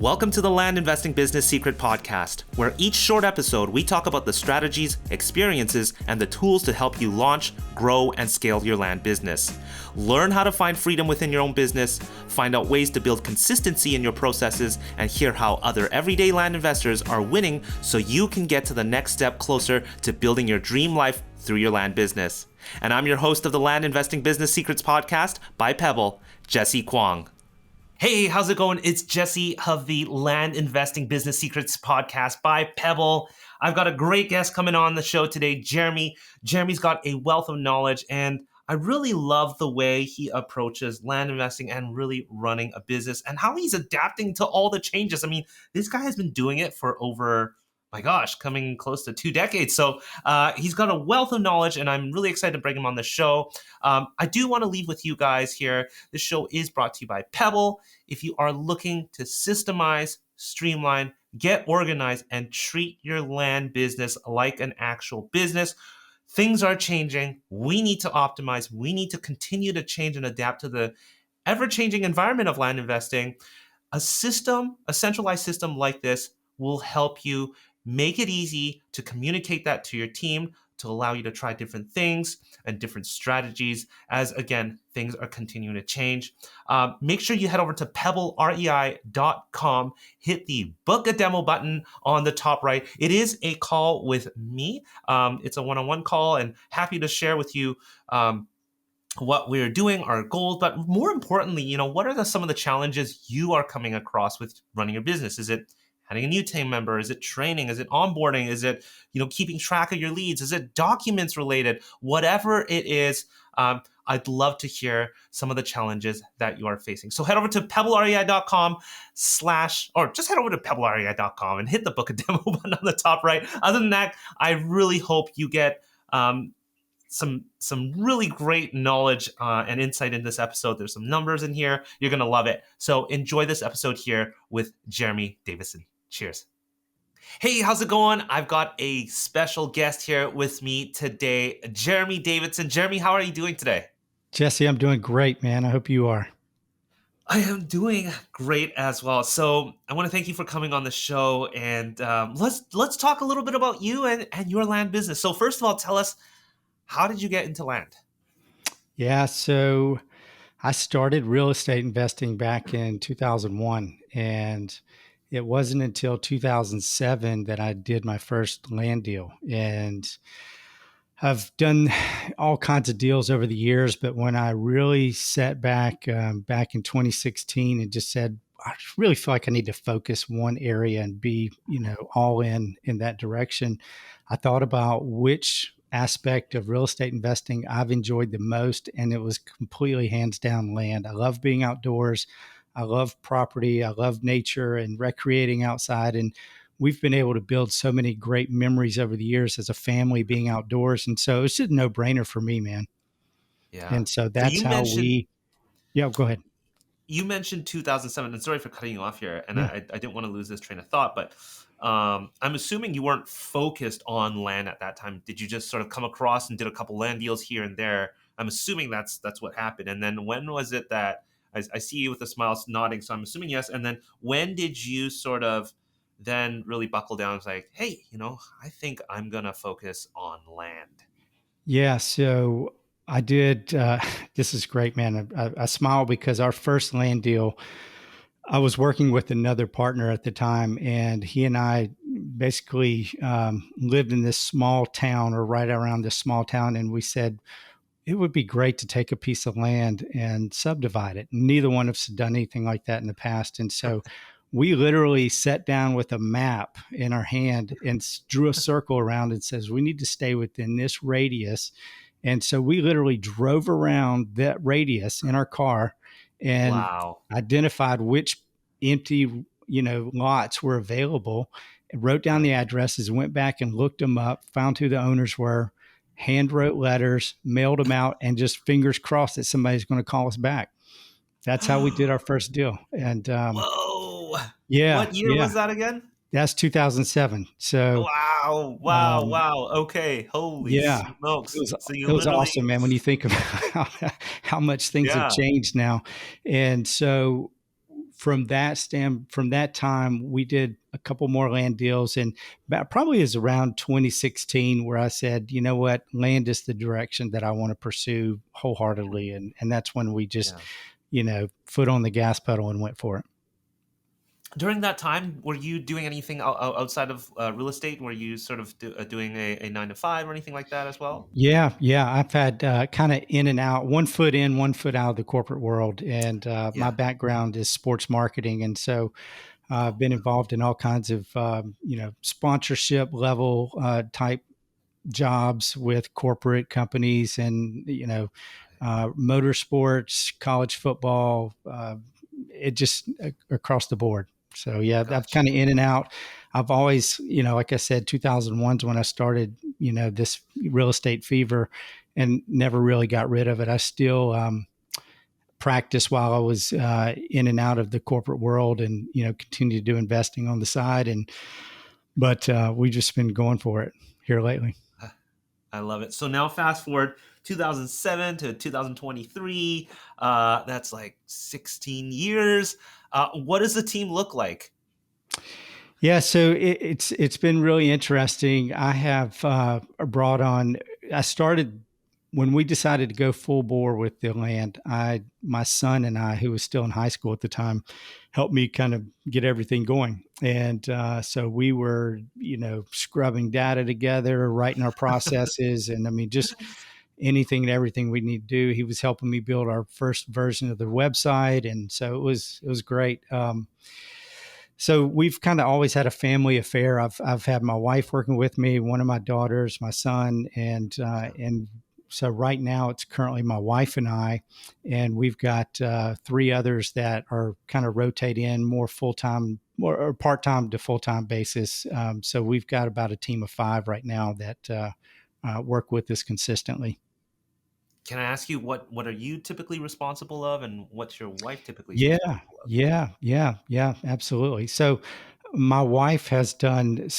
Welcome to the Land Investing Business Secret Podcast, where each short episode we talk about the strategies, experiences, and the tools to help you launch, grow, and scale your land business. Learn how to find freedom within your own business, find out ways to build consistency in your processes, and hear how other everyday land investors are winning so you can get to the next step closer to building your dream life through your land business. And I'm your host of the Land Investing Business Secrets Podcast by Pebble, Jesse Kwong. Hey, how's it going? It's Jesse of the Land Investing Business Secrets Podcast by Pebble. I've got a great guest coming on the show today, Jeremy. Jeremy's got a wealth of knowledge, and I really love the way he approaches land investing and really running a business and how he's adapting to all the changes. I mean, this guy has been doing it for over, my gosh, coming close to 2 decades. So he's got a wealth of knowledge, and I'm really excited to bring him on the show. I do want to leave with you guys here. This show is brought to you by Pebble. If you are looking to systemize, streamline, get organized, and treat your land business like an actual business, things are changing. We need to optimize. We need to continue to change and adapt to the ever-changing environment of land investing. A centralized system like this will help you make it easy to communicate that to your team, to allow you to try different things and different strategies as, again, things are continuing to change. Make sure you head over to pebblerei.com, hit the book a demo button on the top right. It is a call with me. It's a one-on-one call, and happy to share with you what we're doing, our goals, but more importantly, what are some of the challenges you are coming across with running your business? Is it adding a new team member? Is it training? Is it onboarding? Is it, keeping track of your leads? Is it documents related? Whatever it is, I'd love to hear some of the challenges that you are facing. So head over to pebblerei.com or just head over to pebblerei.com and hit the book a demo button on the top right. Other than that, I really hope you get some really great knowledge and insight in this episode. There's some numbers in here. You're going to love it. So enjoy this episode here with Jeremy Davidson. Cheers. Hey, how's it going? I've got a special guest here with me today, Jeremy Davidson. Jeremy, how are you doing today? Jesse, I'm doing great, man. I hope you are. I am doing great as well. So I want to thank you for coming on the show, and let's talk a little bit about you and your land business. So first of all, tell us, how did you get into land? Yeah, so I started real estate investing back in 2001, and it wasn't until 2007 that I did my first land deal. And I've done all kinds of deals over the years, but when I really sat back in 2016 and just said, I really feel like I need to focus one area and be, all in that direction, I thought about which aspect of real estate investing I've enjoyed the most, and it was completely hands down land. I love being outdoors. I love property. I love nature and recreating outside. And we've been able to build so many great memories over the years as a family being outdoors. And so it's just a no-brainer for me, man. Yeah. And so that's yeah, go ahead. You mentioned 2007, and sorry for cutting you off here, and Yeah. I didn't want to lose this train of thought, but I'm assuming you weren't focused on land at that time. Did you just sort of come across and did a couple land deals here and there? I'm assuming that's what happened. And then when was it that, I see you with a smile nodding, so I'm assuming yes. And then when did you sort of then really buckle down and say, hey, I think I'm going to focus on land? Yeah, so I did. This is great, man. I smile because our first land deal, I was working with another partner at the time, and he and I basically lived in this small town or right around this small town. And we said, it would be great to take a piece of land and subdivide it. Neither one of us had done anything like that in the past. And so we literally sat down with a map in our hand and drew a circle around and says, we need to stay within this radius. And so we literally drove around that radius in our car and identified which empty, lots were available, wrote down the addresses, went back and looked them up, found who the owners were, hand wrote letters, mailed them out, and just fingers crossed that somebody's going to call us back. That's how we did our first deal. And whoa, yeah, what year was that again? That's 2007. So wow. Okay, holy smokes! It was awesome, man. When you think about how much things have changed now, and so from that time, we did a couple more land deals, and probably is around 2016 where I said, you know what, land is the direction that I want to pursue wholeheartedly, and that's when we just, Yeah. foot on the gas pedal and went for it. During that time, were you doing anything outside of real estate? Were you sort of doing a 9 to 5 or anything like that as well? Yeah, yeah. I've had kind of in and out, one foot in, one foot out of the corporate world. And my Yeah. background is sports marketing. And so I've Oh, been wow. involved in all kinds of, sponsorship level type jobs with corporate companies and, motorsports, college football, it just across the board. So yeah, I've Gotcha. kind of in and out. I've always, like I said, 2001 is when I started, this real estate fever, and never really got rid of it. I still practice while I was in and out of the corporate world, and continue to do investing on the side. But we've just been going for it here lately. I love it. So now fast forward 2007 to 2023. That's like 16 years. What does the team look like? Yeah, so it's been really interesting. I have brought on. I started when we decided to go full bore with the land. My son and I, who was still in high school at the time, helped me kind of get everything going. And so we were, scrubbing data together, writing our processes, and I mean, just anything and everything we need to do. He was helping me build our first version of the website, and so it was great. So we've kind of always had a family affair. I've had my wife working with me, one of my daughters, my son, and so right now it's currently my wife and I, and we've got three others that are kind of rotate in more full time or part time to full time basis. So we've got about a team of five right now that work with us consistently. Can I ask you what are you typically responsible of, and what's your wife typically Yeah, responsible of? yeah, absolutely. So my wife has done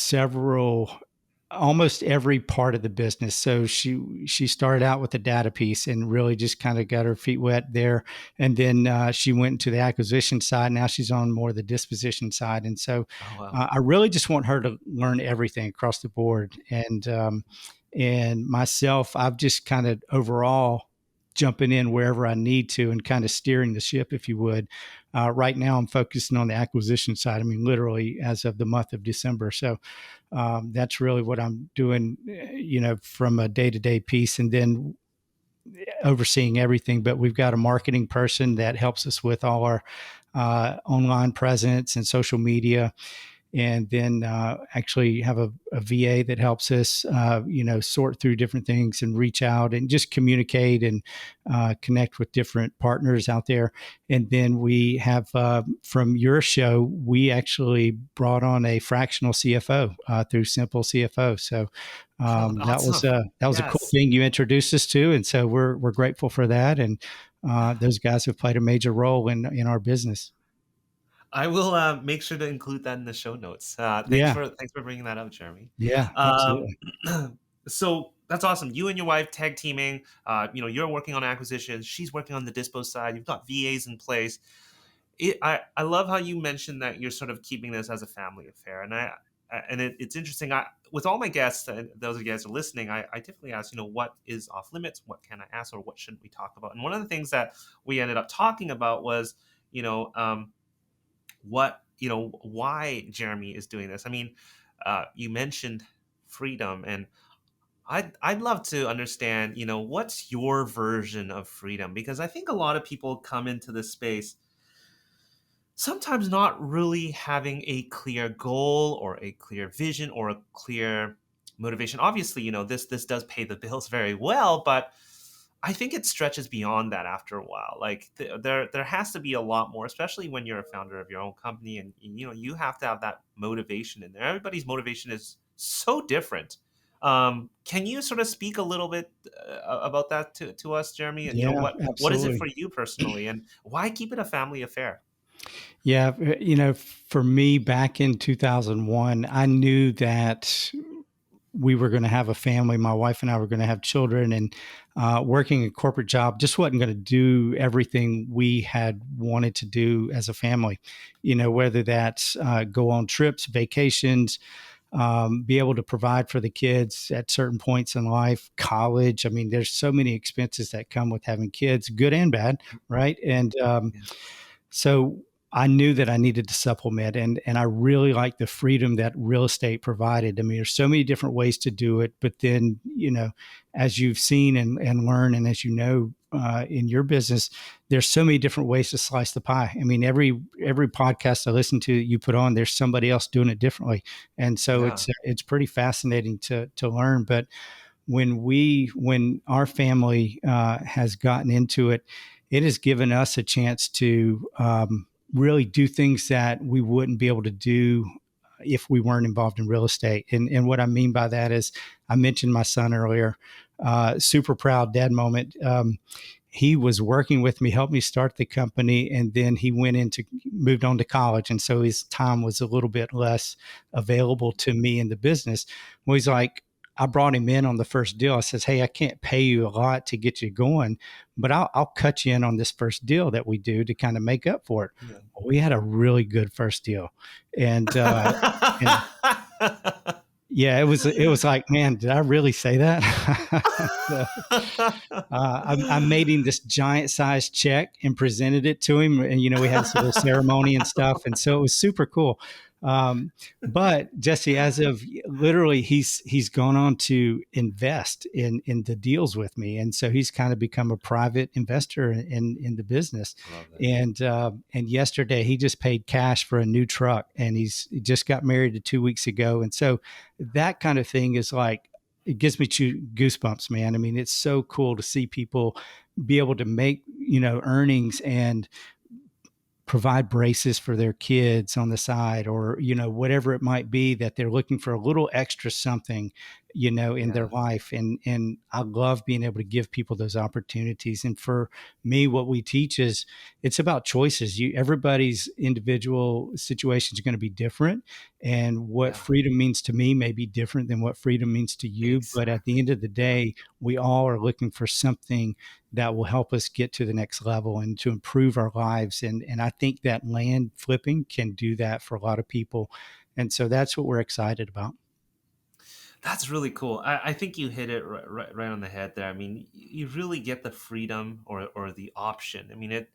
almost every part of the business. So she started out with the data piece and really just kind of got her feet wet there, and then she went into the acquisition side. Now she's on more of the disposition side, and so Oh, wow. I really just want her to learn everything across the board. And myself, I've just kind of overall jumping in wherever I need to and kind of steering the ship, if you would. Right now, I'm focusing on the acquisition side. I mean, literally as of the month of December. So that's really what I'm doing, from a day to day piece, and then overseeing everything. But we've got a marketing person that helps us with all our online presence and social media, and then actually have a VA that helps us, sort through different things and reach out and just communicate and connect with different partners out there. And then we have, from your show, we actually brought on a fractional CFO through Simple CFO. So Awesome. that was a cool Yes. thing you introduced us to, and so we're grateful for that. And those guys have played a major role in our business. I will make sure to include that in the show notes. Yeah, Thanks for bringing that up, Jeremy. yeah, Um, absolutely. so that's awesome. You and your wife tag teaming. You're working on acquisitions. She's working on the dispo side. You've got VAs in place. I love how you mentioned that you're sort of keeping this as a family affair, and it's interesting. With all my guests, and those of you guys who are listening, I typically ask, what is off limits, what can I ask, or what shouldn't we talk about? And one of the things that we ended up talking about was, you know, why Jeremy is doing this. I mean, you mentioned freedom, and I'd love to understand, what's your version of freedom? Because I think a lot of people come into this space sometimes not really having a clear goal or a clear vision or a clear motivation. Obviously, this does pay the bills very well, but I think it stretches beyond that after a while. Like there has to be a lot more, especially when you're a founder of your own company, and you have to have that motivation in there. Everybody's motivation is so different. Can you sort of speak a little bit about that to us, Jeremy? And Yeah, what is it absolutely. for you personally, and why keep it a family affair? Yeah, for me back in 2001, I knew that we were going to have a family. My wife and I were going to have children, and working a corporate job just wasn't going to do everything we had wanted to do as a family. Whether that's go on trips, vacations, be able to provide for the kids at certain points in life, college. I mean, there's so many expenses that come with having kids, good and bad, right? And Yeah. so I knew that I needed to supplement, and I really like the freedom that real estate provided. I mean, there's so many different ways to do it, but then as you've seen and learned, and as in your business, there's so many different ways to slice the pie. I mean, every podcast I listen to that you put on, there's somebody else doing it differently, and so Yeah. it's pretty fascinating to learn. But when our family has gotten into it, it has given us a chance to really do things that we wouldn't be able to do if we weren't involved in real estate. And what I mean by that is, I mentioned my son earlier. Super proud dad moment. He was working with me, helped me start the company, and then he moved on to college, and so his time was a little bit less available to me in the business. Well, he's like, I brought him in on the first deal. I says, "Hey, I can't pay you a lot to get you going, but I'll cut you in on this first deal that we do to kind of make up for it." Yeah. Well, we had a really good first deal, and yeah, it was like, man, did I really say that? So, I made him this giant size check and presented it to him, and we had this little ceremony and stuff, and so it was super cool. Um, but Jesse, as of literally, he's gone on to invest in the deals with me, and so he's kind of become a private investor in the business. Love it. And yesterday he just paid cash for a new truck, and he just got married 2 weeks ago, and so that kind of thing is like, it gives me goosebumps, man. I mean, it's so cool to see people be able to make, earnings and provide braces for their kids on the side, or whatever it might be, that they're looking for a little extra something in their Yeah. life. And I love being able to give people those opportunities. And for me, what we teach is, it's about choices. Everybody's individual situation is going to be different, and what Yeah. freedom means to me may be different than what freedom means to you, but at the Exactly. end of the Yeah. day, we all are looking for something that will help us get to the next level and to improve our lives. And I think that land flipping can do that for a lot of people. And so that's what we're excited about. That's really cool. I think you hit it right on the head there. I mean, you really get the freedom or the option. I mean,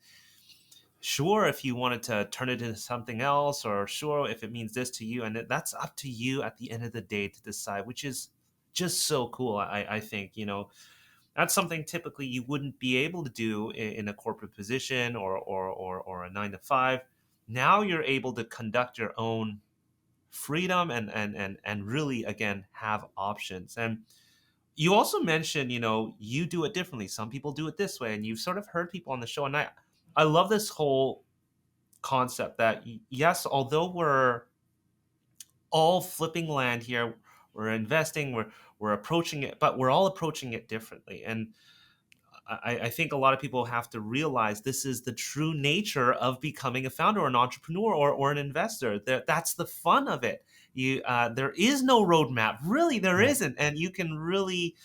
sure, if you wanted to turn it into something else, or sure, if it means this to you, and that's up to you at the end of the day to decide, which is just so cool. I think, that's something typically you wouldn't be able to do in a corporate position or a 9 to 5. Now you're able to conduct your own freedom and really, again, have options. And you also mentioned, you do it differently. Some people do it this way, and you've sort of heard people on the show. And I love this whole concept that, yes, although we're all flipping land here, we're investing, we're approaching it, but we're all approaching it differently. And I think a lot of people have to realize this is the true nature of becoming a founder or an entrepreneur or an investor. That's the fun of it. There is no roadmap. Really, there Right. isn't. And you can really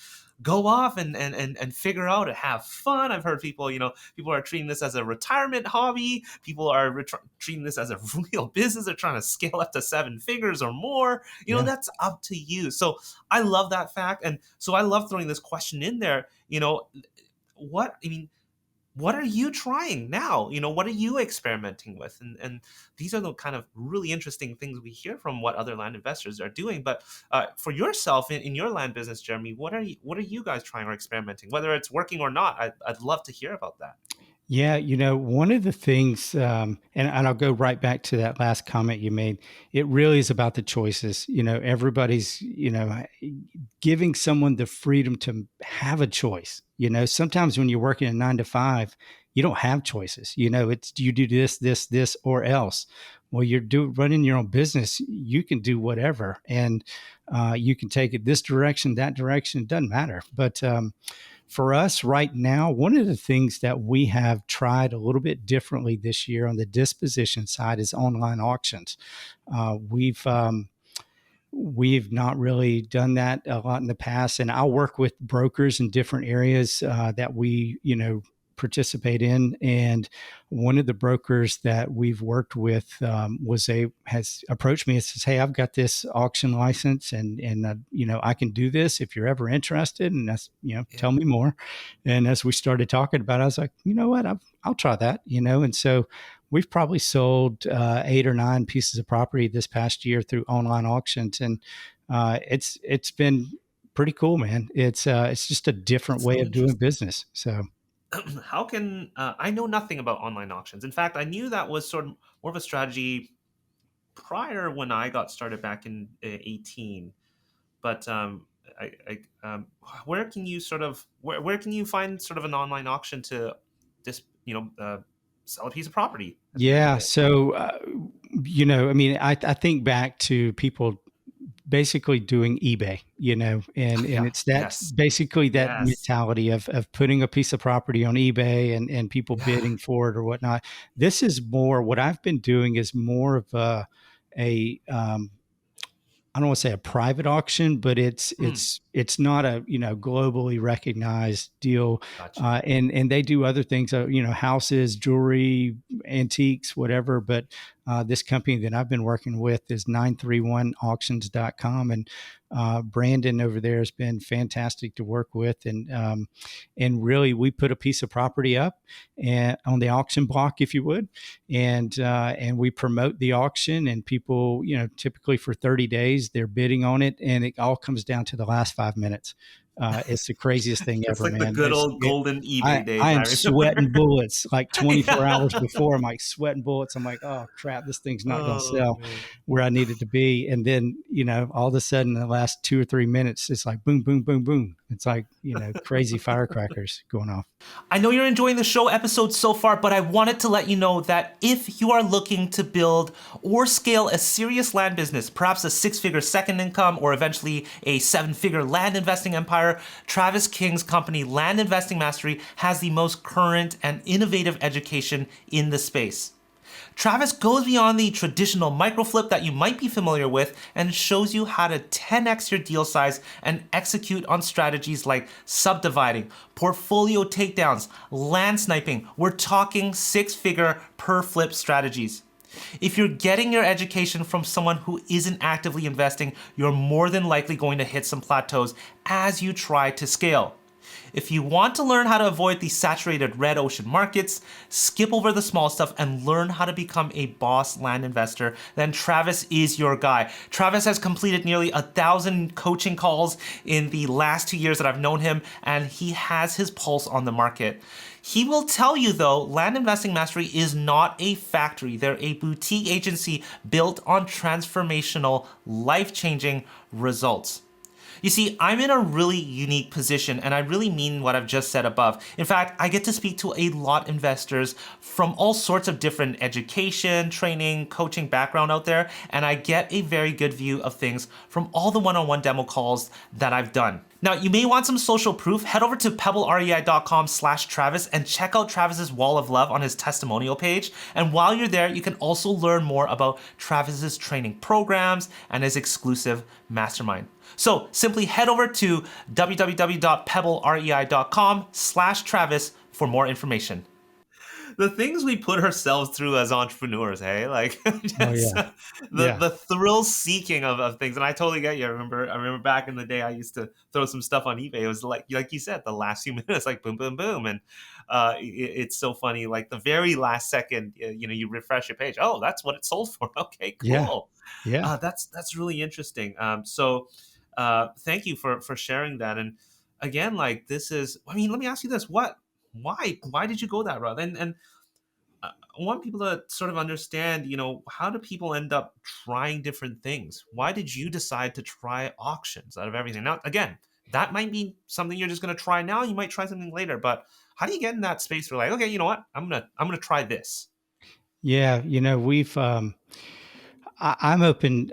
go off and figure out and have fun. I've heard people, people are treating this as a retirement hobby. People are treating this as a real business. They're trying to scale up to 7 figures or more. Yeah. That's up to you. So I love that fact. And so I love throwing this question in there. What are you trying now? What are you experimenting with? And these are the kind of really interesting things we hear from what other land investors are doing. But for yourself in your land business, Jeremy, what are you guys trying or experimenting, whether it's working or not? I'd love to hear about that. Yeah, one of the things, and I'll go right back to that last comment you made. It really is about the choices. Everybody's, giving someone the freedom to have a choice. Sometimes when you're working a 9 to 5, you don't have choices. It's, you do this, or else. Well, running your own business. You can do whatever, and you can take it this direction, that direction. It doesn't matter. But for us right now, one of the things that we have tried a little bit differently this year on the disposition side is online auctions. We've we've not really done that a lot in the past. And I'll work with brokers in different areas that we, participate in. And one of the brokers that we've worked with has approached me and says, "Hey, I've got this auction license, and I can do this if you're ever interested." And that's Yeah. tell me more. And as we started talking about it, I was like, you know what, I'll try that. And so we've probably sold 8 or 9 pieces of property this past year through online auctions, and it's been pretty cool, man. It's just a different It's way so of doing interesting. business. So How can I know nothing about online auctions? In fact, I knew that was sort of more of a strategy prior when I got started back in 18. But where can you sort of where can you find sort of an online auction to just sell a piece of property at the end of the yeah, day? so I mean, I think back to people basically doing eBay, and Yeah. it's that Yes. basically that Yes. mentality of putting a piece of property on eBay and people Yeah. bidding for it or whatnot. This is more what I've been doing is more of a I don't want to say a private auction, but it's Mm, it's it's not a globally recognized deal, gotcha. and they do other things, houses, jewelry, antiques, whatever. But this company that I've been working with is 931auctions.com, and Brandon over there has been fantastic to work with, and really we put a piece of property up and on the auction block, if you would, and we promote the auction, and people, typically for 30 days they're bidding on it, and it all comes down to the last 5 minutes. It's the craziest thing It's ever, like the man. good old golden eBay I days. I am sweating remember. bullets like 24 hours Yeah. before. I'm like sweating bullets. I'm like, oh crap, this thing's not going to Oh sell man. where I needed to be. And then, all of a sudden, in the last 2 or 3 minutes, it's like boom, boom, boom, boom. It's like, crazy firecrackers going off. I know you're enjoying the show episode so far, but I wanted to let you know that if you are looking to build or scale a serious land business, perhaps a 6-figure second income or eventually a 7-figure land investing empire, Travis King's company, Land Investing Mastery, has the most current and innovative education in the space. Travis goes beyond the traditional microflip that you might be familiar with and shows you how to 10x your deal size and execute on strategies like subdividing, portfolio takedowns, land sniping. We're talking 6-figure per flip strategies. If you're getting your education from someone who isn't actively investing, you're more than likely going to hit some plateaus as you try to scale. If you want to learn how to avoid the saturated red ocean markets, skip over the small stuff, and learn how to become a boss land investor, then Travis is your guy. Travis has completed nearly 1,000 coaching calls in the last 2 years that I've known him, and he has his pulse on the market. He will tell you though, Land Investing Mastery is not a factory. They're a boutique agency built on transformational, life-changing results. You see, I'm in a really unique position, and I really mean what I've just said above. In fact, I get to speak to a lot of investors from all sorts of different education, training, coaching background out there, and I get a very good view of things from all the one-on-one demo calls that I've done. Now, you may want some social proof. Head over to pebblerei.com/Travis and check out Travis's wall of love on his testimonial page. And while you're there, you can also learn more about Travis's training programs and his exclusive mastermind. So simply head over to www.pebblerei.com/Travis for more information. The things we put ourselves through as entrepreneurs, hey, like Oh just yeah. Yeah. the thrill seeking of things. And I totally get you. I remember back in the day I used to throw some stuff on eBay. It was like you said, the last few minutes, like boom, boom, boom. And it's so funny, like the very last second, you refresh your page, oh, that's what it sold for. Okay, Yeah. cool. Yeah. That's really interesting. So thank you for sharing that. And again, like this is, I mean, let me ask you this: why did you go that route? And I want people to sort of understand, how do people end up trying different things? Why did you decide to try auctions out of everything? Now, again, that might be something you're just going to try now. You might try something later, but how do you get in that space where like, okay, you know what? I'm gonna try this. Yeah. We've I'm open.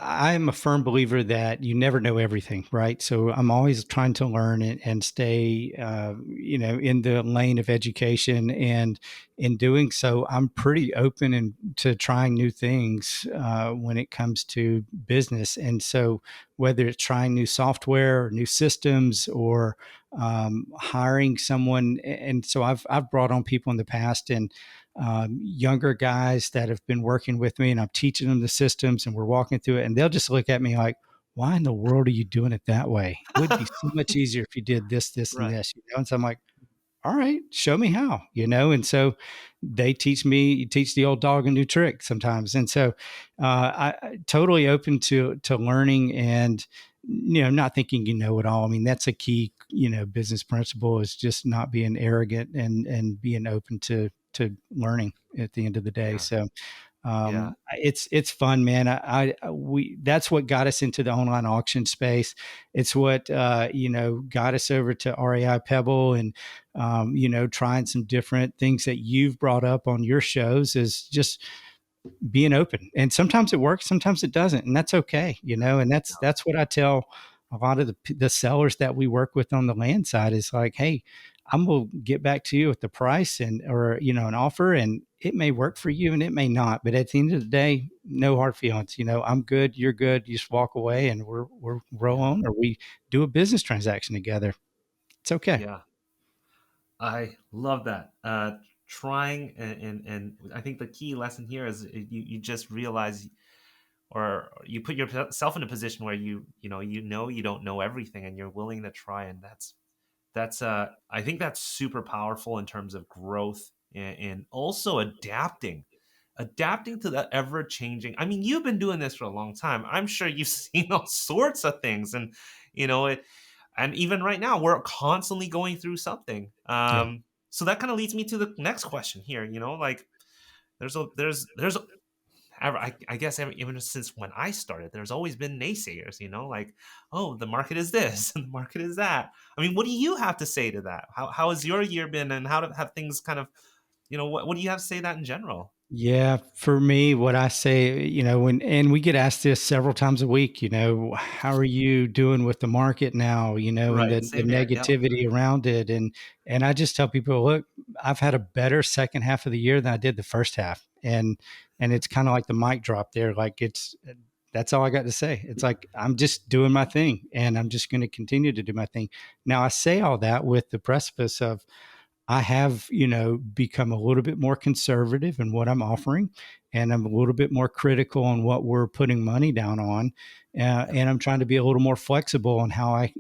I'm a firm believer that you never know everything, right? So I'm always trying to learn and stay, in the lane of education. And in doing so, I'm pretty open and to trying new things when it comes to business. And so whether it's trying new software or new systems or hiring someone, and so I've brought on people in the past and younger guys that have been working with me, and I'm teaching them the systems and we're walking through it. And they'll just look at me like, why in the world are you doing it that way? It would be so much easier if you did this, this, and Right. this, And so I'm like, all right, show me how. And so they teach me, you teach the old dog a new trick sometimes. And so I totally open to learning and, not thinking you know it all. I mean, that's a key, business principle is just not being arrogant and being open to learning at the end of the day. Yeah. So Yeah. it's fun, man. We that's what got us into the online auction space. It's what got us over to REI Pebble and trying some different things that you've brought up on your shows is just being open. And sometimes it works, sometimes it doesn't, and that's okay. And that's what I tell a lot of the sellers that we work with on the land side is like, hey, I'm gonna get back to you with the price and or an offer, and it may work for you and it may not. But at the end of the day, no hard feelings. I'm good, you're good. You just walk away, and we're roll Yeah. on, or we do a business transaction together. It's okay. Yeah. I love that. Trying and I think the key lesson here is you just realize or you put yourself in a position where you know you don't know everything and you're willing to try, and that's I think that's super powerful in terms of growth and also adapting to the ever changing. I mean, you've been doing this for a long time. I'm sure you've seen all sorts of things, and you know it. And even right now, we're constantly going through something. Yeah. So that kind of leads me to the next question here. Like there's I guess even since when I started, there's always been naysayers, like, oh, the market is this and the market is that. I mean, what do you have to say to that? How has your year been, and have things kind of, what do you have to say to that in general? Yeah, for me, what I say, and we get asked this several times a week, how are you doing with the market now, and Right. the Same here. Yep. negativity around it. And I just tell people, look, I've had a better second half of the year than I did the first half. And it's kind of like the mic drop there. Like that's all I got to say. It's like I'm just doing my thing and I'm just going to continue to do my thing. Now I say all that with the precipice of I have, become a little bit more conservative in what I'm offering, and I'm a little bit more critical on what we're putting money down on, Yep. and I'm trying to be a little more flexible on how I,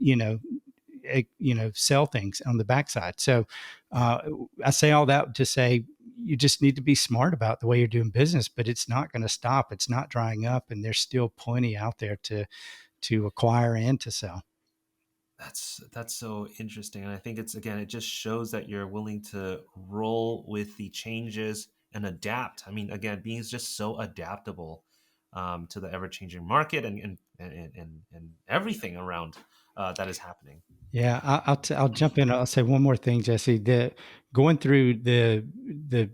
sell things on the backside. So, Yeah. uh, I say all that to say you just need to be smart about the way you're doing business, but it's not going to stop. It's not drying up, and there's still plenty out there to acquire and to sell. That's so interesting, and I think it just shows that you're willing to roll with the changes and adapt. I mean, again, being just so adaptable to the ever changing market and everything around that is happening. Yeah, I'll jump in. I'll say one more thing, Jesse. The going through the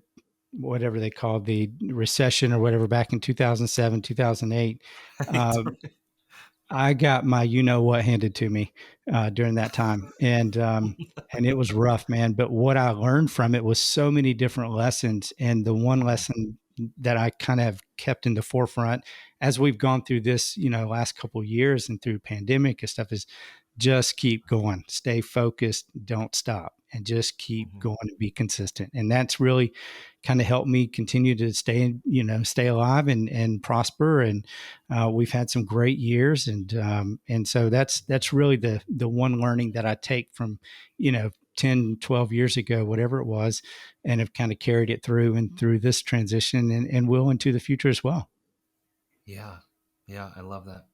whatever they call the recession or whatever back in 2007, 2008. I got my you know what handed to me during that time, and it was rough, man. But what I learned from it was so many different lessons, and the one Yeah. lesson that I kind of kept in the forefront as we've gone through this, last couple of years and through pandemic and stuff is just keep going, stay focused, don't stop, and just keep Mhm. going and be consistent. And that's really kind of helped me continue to stay alive and prosper. And we've had some great years, and so that's really the one learning that I take from 10, 12 years ago, whatever it was, and have kind of carried it through and through this transition and will into the future as well. Yeah. Yeah, I love that.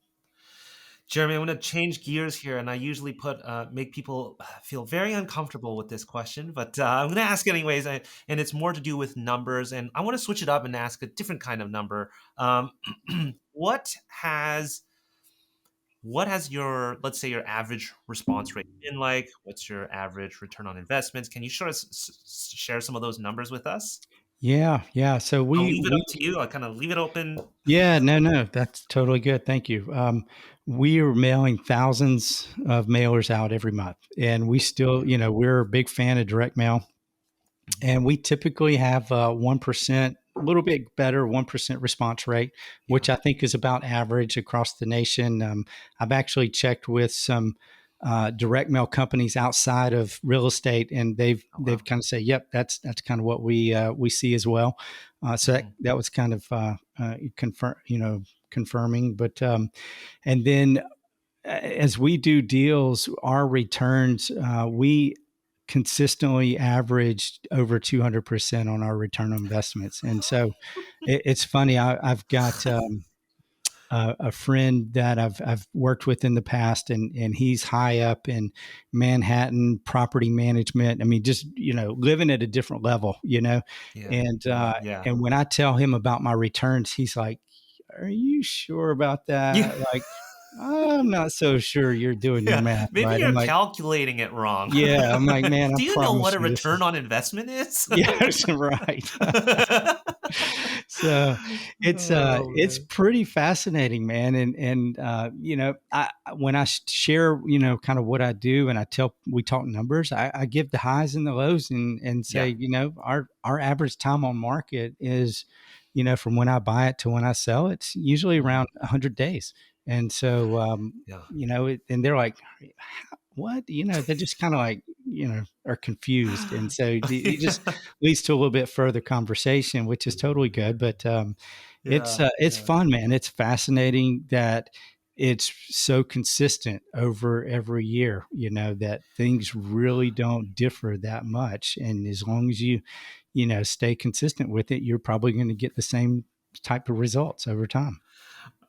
Jeremy, I'm going to change gears here, and I usually put make people feel very uncomfortable with this question, but I'm going to ask anyways, and it's more to do with numbers, and I want to switch it up and ask a different kind of number. What has your, let's say, your average response rate been like? What's your average return on investments? Can you share some of those numbers with us? Yeah, yeah. So I'll we leave it we up to you. I kind of leave it open. yeah, no, no, that's totally good. Thank you. We are mailing thousands of mailers out every month, and we still, Yeah. we're a big fan of direct mail, and we typically have 1%, a little bit better 1% response rate, Yeah. which I think is about average across the nation. I've actually checked with some direct mail companies outside of real estate, and they've Oh, they've wow. kind of say, "Yep, that's kind of what we see as well." So that Mhm. that was kind of confirming. But and then as we do deals, our returns, we consistently averaged over 200% on our return on investments. And so it's funny. I've got a friend that I've worked with in the past, and he's high up in Manhattan property management. I mean, just living at a different level, Yeah. and Yeah. Yeah. and when I tell him about my returns, he's like, "Are you sure about Yeah. that?" Like, I'm not so sure you're doing your Yeah. math Maybe right. I'm you're like, calculating it wrong. yeah, I'm like, man, I Do you know what promise a you this return is, on investment is? yes, right. So Oh, it's man. pretty fascinating, man. And when I share, kind of what I do, and we talk numbers, I give the highs and the lows, and say, Yeah. our average time on market is, from when I buy it to when I sell, it's usually Mhm. around 100 days. And so, Yeah. and they're like, what? They're just kind of like, are confused. And so it just leads to a little bit further conversation, which is totally good. But Yeah. it's Yeah. fun, man. It's fascinating that it's so consistent over every year, that things really don't differ that much. And as long as you, stay consistent with it, you're probably going to get the same type of results over time.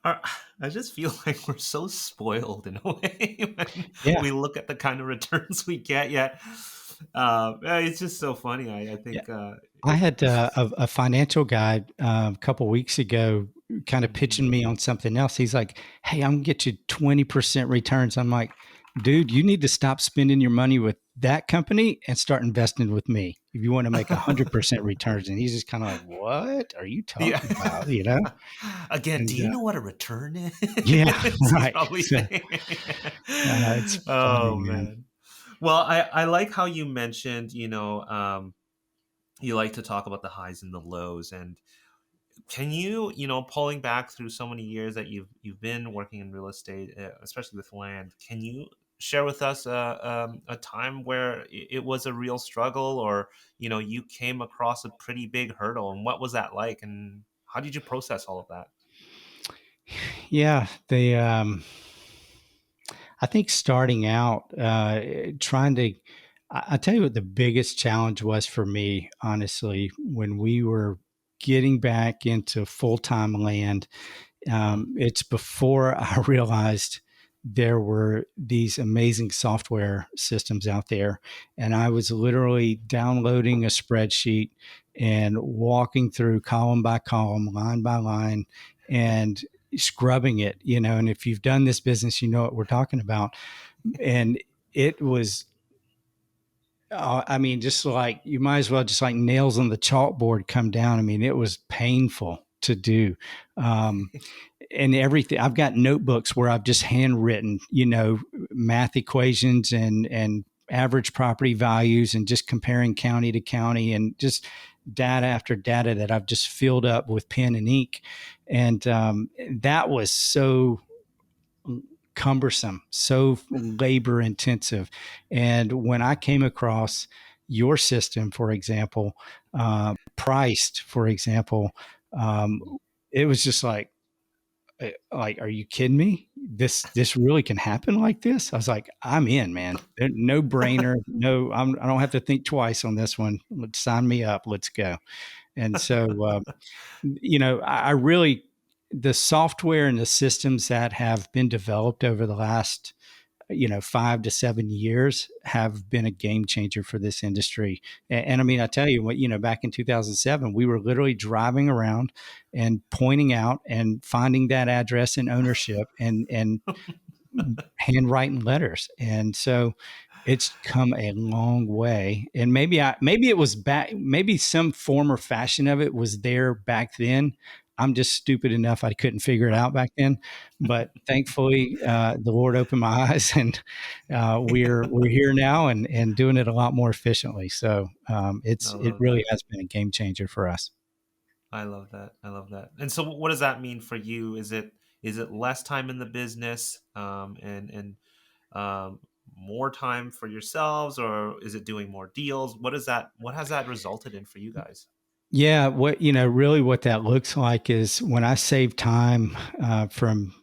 Our- I just feel like we're so spoiled in a way when Yeah. we look at the kind of returns we get. Yet, it's just so funny. I Yeah. think I had a financial guy a couple weeks ago kind of Mhm. pitching me on something else. He's like, "Hey, I'm gonna get you 20% returns." I'm like, "Dude, you need to stop spending your money with that company and start investing with me if you want to make 100% returns." And he's just kind of like, "What are you Yeah. talking about?" You know? Again, do And you know what a return is? yeah, He's right. probably So saying. it's funny, Oh, man. man. Well, I like how you mentioned, you like to talk about the highs and the lows. And can you, pulling back through so many years that you've been working in real estate, especially with land, can you share with us a time where it was a real struggle, or you came across a pretty big hurdle, and what was that like, and how did you process all of that? Yeah, I think starting out, trying to, I tell you what the biggest challenge was for me, honestly, when we were getting back into full time land. Mm. It's before I realized there were these amazing software systems out there. And I was literally downloading a spreadsheet and walking through column by column, line by line, and scrubbing it, and if you've done this business, you know what we're talking about. And it was, I mean, just like you might as well just like nails on the chalkboard come down. I mean, it was painful to do. Um, and everything, I've got notebooks where I've just handwritten, math equations and average property values and just comparing county to county and just data after data that I've just filled up with pen and ink. And that was so cumbersome, so labor intensive. And when I came across your system, for example, priced, for example, um, it was just like, are you kidding me? This really can happen like this? I was like, I'm in, man. No brainer. No, I don't have to think twice on this one. Let's sign me up. Let's go. And so, I really, the software and the systems that have been developed over the last 5 to 7 years have been a game changer for this industry. And I mean, I tell you what, back in 2007, we were literally driving around and pointing out and finding that address and ownership and handwriting letters. And so It's come a long way, and maybe it was back, maybe some form or fashion of it was there back then. I'm just stupid enough I couldn't figure it out back then, but thankfully, the Lord opened my eyes, and we're here now and doing it a lot more efficiently. So I it love really that. has been a game changer for us. I love that. I love that. And so, what does that mean for you? Is it less time in the business, and um, more time for yourselves, or is it doing more deals? What is that? What has that resulted in for you guys? Yeah, really what that looks like is when I save time from,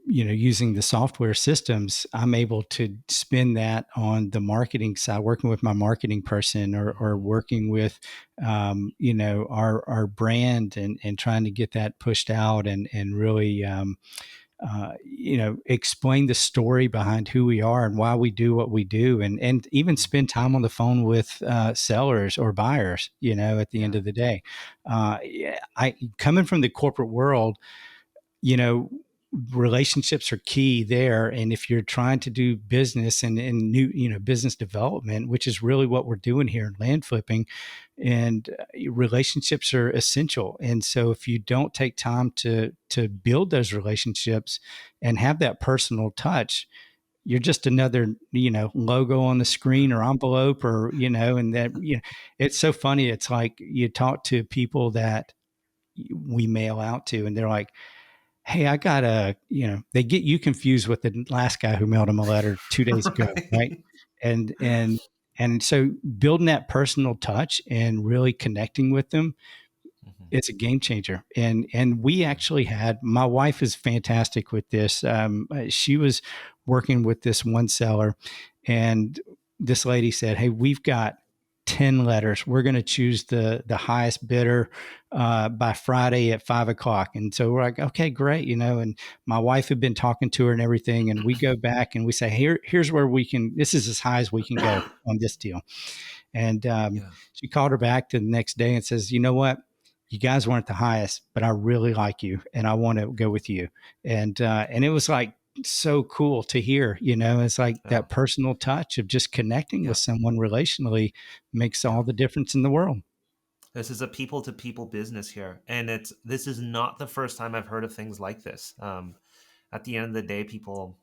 using the software systems, I'm able to spend that on the marketing side, working with my marketing person or Hmm. working with, our brand and trying to get that pushed out and really, explain the story behind who we are and why we do what we do, and even Hmm. spend time on the phone with sellers or buyers. At the end Yeah. of the day, yeah, I coming from the corporate world, you know, relationships are key there. And if you're trying to do business and new, business development, which is really what we're doing here in land flipping, and relationships are essential. And so if you don't take time to build those relationships and have that personal touch, you're just another, logo on the screen or envelope or, and that, it's so funny. It's like you talk to people that we mail out to, and they're like, hey, I got they get you confused with the last guy who mailed him a letter 2 days ago, right? Right. And and so building that personal touch and really connecting with them, Hmm. it's a game changer. And we actually had, my wife is fantastic with this. She was working with this one seller, and this lady said, "Hey, we've got 10 letters. We're going to choose the highest bidder by Friday at 5 o'clock." And so we're like, "Okay, great," And my wife had been talking to her and everything, and we go back and we say, "Here's where we can. This is as high as we can go on this deal." And Yeah. she called her back the next day and says, "You know what? You guys weren't the highest, but I really like you, and I want to go with you." And it was like so cool to hear. It's like Yeah. that personal touch of just connecting with Yeah. someone relationally makes Yeah. all the difference in the world. This is a people to people business here, and this is not the first time I've heard of things like this. At the end of the day, people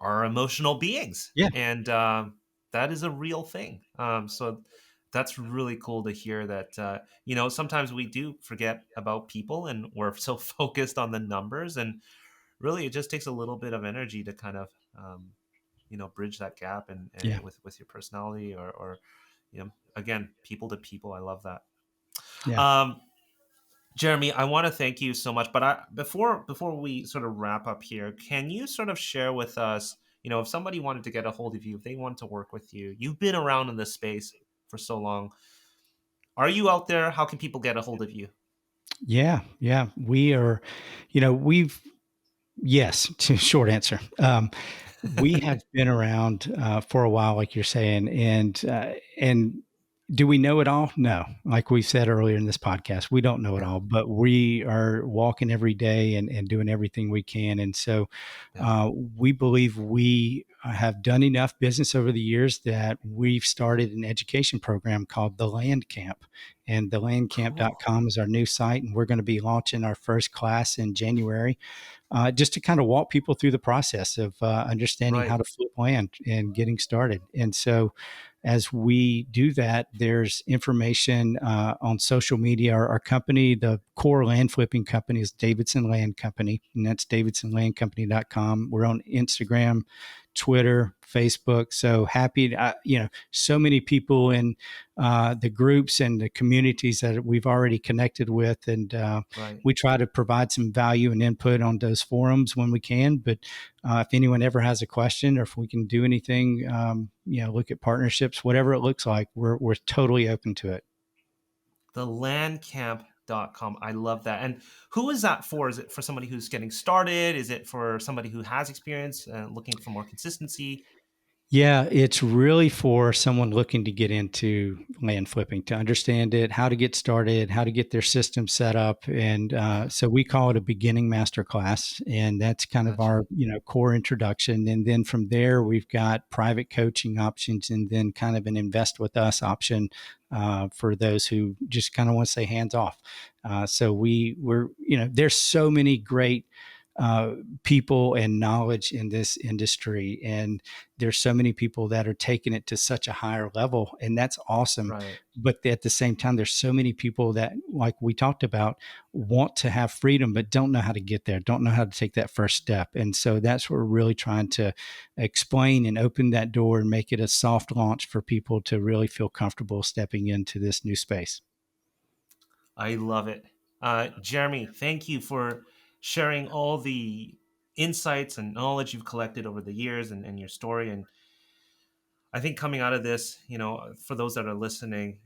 are emotional beings, Yeah, and that is a real thing. So that's really cool to hear that. Sometimes we do forget about people, and we're so focused on the numbers, and really, it just takes a little bit of energy to kind of bridge that gap and yeah, with your personality or again, people to people. I love that. yeah. Um, Jeremy, I want to thank you so much. But before we sort of wrap up here, can you sort of share with us, if somebody wanted to get a hold of you, if they wanted to work with you, you've been around in this space for so long. Are you out there? How can people get a hold of you? Yeah, yeah. We are, we've yes, to short answer. We have been around for a while, like you're saying, and do we know it all? No. Like we said earlier in this podcast, we don't know it Yeah, all, but we are walking every day and doing everything we can. And so yeah. we believe we have done enough business over the years that we've started an education program called the Land Camp. And the Cool. landcamp.com is our new site. And we're going to be launching our first class in January, just to kind of walk people through the process of understanding how Right. to flip land and getting started. And so, as we do that, there's information on social media. Our company, the core land flipping company, is Davidson Land Company, and that's davidsonlandcompany.com. We're on Instagram, Twitter, Facebook. So happy, so many people in the groups and the communities that we've already connected with. And Right. we try to provide some value and input on those forums when we can. But if anyone ever has a question, or if we can do anything, look at partnerships, whatever it looks like, we're totally open to it. Thelandcamp.com. I love that. And who is that for? Is it for somebody who's getting started? Is it for somebody who has experience and looking for more consistency? Yeah, it's really for someone looking to get into land flipping, to understand it, how to get started, how to get their system set up, and so we call it a beginning masterclass, and that's kind of Gotcha. our core introduction. And then from there, we've got private coaching options, and then kind of an invest with us option for those who just kind of want to say hands off. So we're there's so many great uh, people and knowledge in this industry, and there's so many people that are taking it to such a higher level, and that's awesome. Right. But at the same time, there's so many people that, like we talked about, want to have freedom but don't know how to get there, don't know how to take that first step. And so that's what we're really trying to explain and open that door and make it a soft launch for people to really feel comfortable stepping into this new space. I love it. Jeremy, thank you for sharing all the insights and knowledge you've collected over the years and your story. And I think coming out of this, for those that are listening,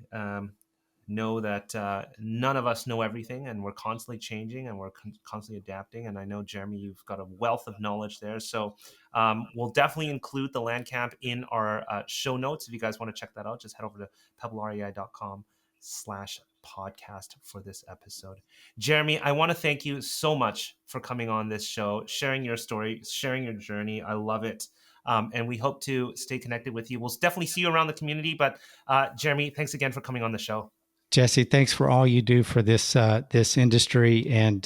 know that none of us know everything, and we're constantly changing and we're constantly adapting. And I know, Jeremy, you've got a wealth of knowledge there. So we'll definitely include the land camp in our show notes. If you guys want to check that out, just head over to pebblerei.com/podcast for this episode. Jeremy, I want to thank you so much for coming on this show, sharing your story, sharing your journey. I love it. And we hope to stay connected with you. We'll definitely see you around the community. But Jeremy, thanks again for coming on the show. Jesse, thanks for all you do for this industry, and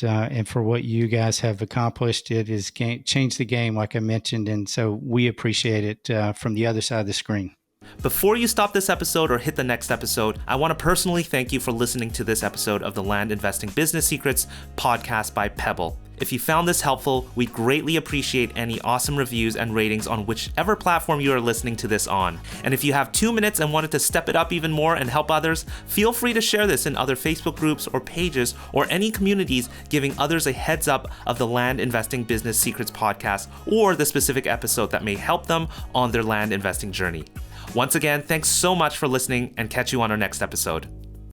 for what you guys have accomplished. It has changed the game, like I mentioned, and so we appreciate it from the other side of the screen. Before you stop this episode or hit the next episode, I want to personally thank you for listening to this episode of the Land Investing Business Secrets podcast by Pebble. If you found this helpful, we greatly appreciate any awesome reviews and ratings on whichever platform you are listening to this on. And if you have 2 minutes and wanted to step it up even more and help others, feel free to share this in other Facebook groups or pages or any communities, giving others a heads up of the Land Investing Business Secrets podcast or the specific episode that may help them on their land investing journey. Once again, thanks so much for listening, and catch you on our next episode.